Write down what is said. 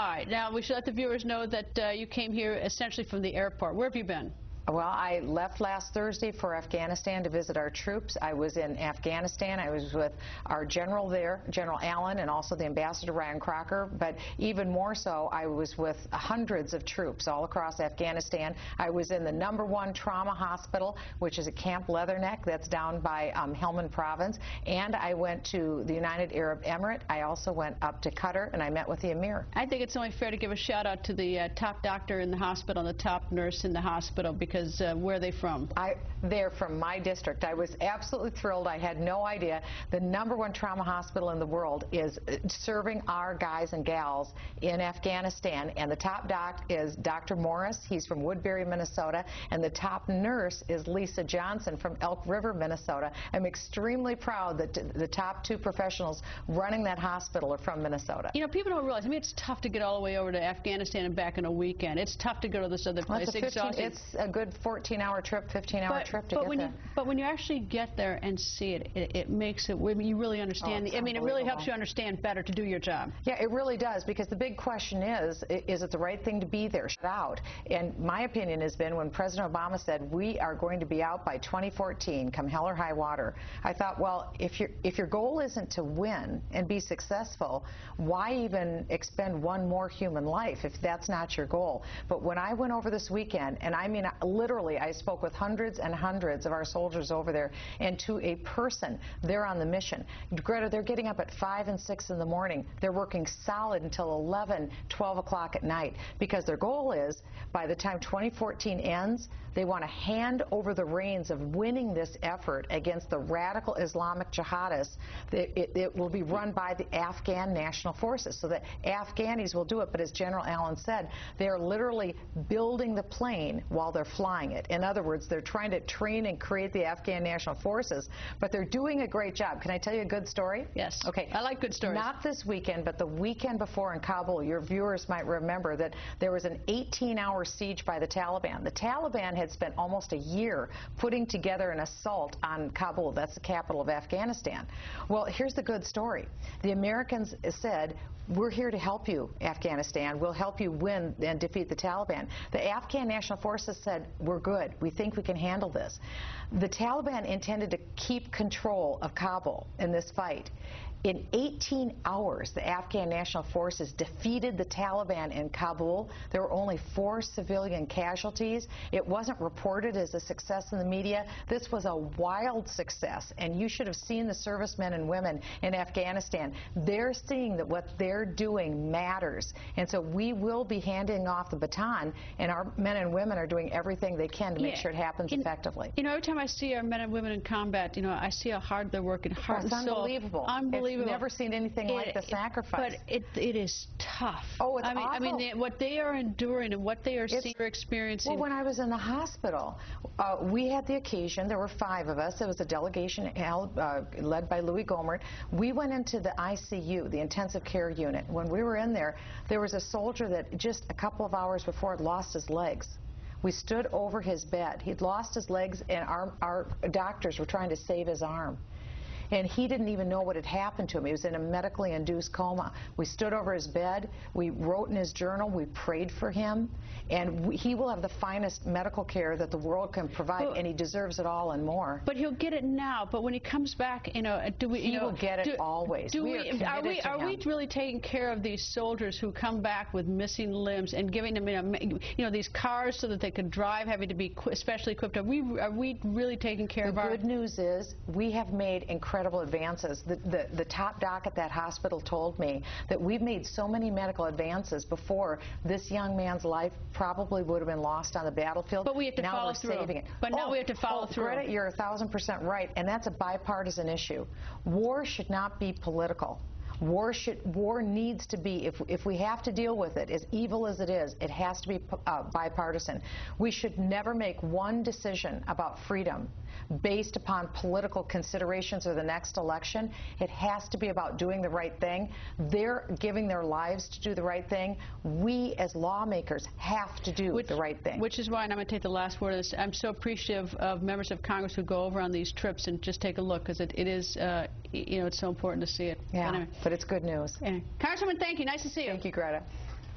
All right, now we should let the viewers know that you came here essentially from the airport. Where have you been? Well, I left last Thursday for Afghanistan to visit our troops. I was in Afghanistan. I was with our general there, General Allen, and also the Ambassador Ryan Crocker. But even more so, I was with hundreds of troops all across Afghanistan. I was in the #1 trauma hospital, which is at Camp Leatherneck. That's down by Helmand Province. And I went to the United Arab Emirates. I also went up to Qatar, and I met with the Emir. I think it's only fair to give a shout out to the top doctor in the hospital and the top nurse in the hospital, because where are they from? They're from my district. I was absolutely thrilled. I had no idea. The #1 trauma hospital in the world is serving our guys and gals in Afghanistan, and the top doc is Dr. Morris. He's from Woodbury, Minnesota, and the top nurse is Lisa Johnson from Elk River, Minnesota. I'm extremely proud that the top 2 professionals running that hospital are from Minnesota. You know, people don't realize, I mean, it's tough to get all the way over to Afghanistan and back in a weekend. It's tough to go to this other place. It's a good 14-hour trip, 15-hour trip to get there. But when you actually get there and see it, it makes it, I mean, you really understand. I mean, it really helps you understand better to do your job. Yeah, it really does, because the big question is it the right thing to be there? Out. And my opinion has been, when President Obama said we are going to be out by 2014, come hell or high water, I thought, well, if your goal isn't to win and be successful, why even expend one more human life if that's not your goal? But when I went over this weekend, and I mean, literally, I spoke with hundreds and hundreds of our soldiers over there, and to a person, they're on the mission. Greta, they're getting up at 5 and 6 in the morning. They're working solid until 11, 12 o'clock at night, because their goal is, by the time 2014 ends, they want to hand over the reins of winning this effort against the radical Islamic jihadists. It will be run by the Afghan National Forces, so that Afghanis will do it. But as General Allen said, they are literally building the plane while they're flying it. In other words, they're trying to train and create the Afghan National Forces, but they're doing a great job. Can I tell you a good story? Yes. Okay. I like good stories. Not this weekend, but the weekend before in Kabul. Your viewers might remember that there was an 18-hour siege by the Taliban. The Taliban had spent almost a year putting together an assault on Kabul. That's the capital of Afghanistan. Well, here's the good story. The Americans said, we're here to help you, Afghanistan. We'll help you win and defeat the Taliban. The Afghan National Forces said, we're good. We think we can handle this. The Taliban intended to keep control of Kabul in this fight. In 18 hours, the Afghan National Forces defeated the Taliban in Kabul. There were only 4 civilian casualties. It wasn't reported as a success in the media. This was a wild success, and you should have seen the servicemen and women in Afghanistan. They're seeing that what they're doing matters, and so we will be handing off the baton, and our men and women are doing everything they can to make sure it happens effectively. You know, every time I see our men and women in combat, you know, I see how hard they're working, heart and soul. It's unbelievable. Unbelievable. I've never seen anything like the sacrifice. But it is tough. Oh, it's awful. I mean, what they are enduring and what they are experiencing. Well, when I was in the hospital, we had the occasion. There were 5 of us. There was a delegation led by Louis Gohmert. We went into the ICU, the intensive care unit. When we were in there, there was a soldier that just a couple of hours before had lost his legs. We stood over his bed. He'd lost his legs, and our doctors were trying to save his arm. And he didn't even know what had happened to him. He was in a medically induced coma. We stood over his bed. We wrote in his journal. We prayed for him. And he will have the finest medical care that the world can provide, and he deserves it all and more. But he'll get it now. But when he comes back, you know, he will get it always. Are we really taking care of these soldiers who come back with missing limbs and giving them, you know, these cars so that they can drive, having to be specially equipped? Are we really taking care of our... The good news is we have made incredible advances. The top doc at that hospital told me that we've made so many medical advances before this young man's life probably would have been lost on the battlefield. But we have to follow through. Saving it. But now we have to follow through. Greta, you're 1,000% right, and that's a bipartisan issue. War should not be political. War needs to be, if we have to deal with it, as evil as it is, it has to be bipartisan. We should never make one decision about freedom based upon political considerations or the next election. It has to be about doing the right thing. They're giving their lives to do the right thing. We, as lawmakers, have to do the right thing. Which is why, and I'm going to take the last word of this, I'm so appreciative of members of Congress who go over on these trips and just take a look, because it is, you know, it's so important to see it. Yeah, but it's good news. Congresswoman, thank you. Nice to see you. Thank you, Greta.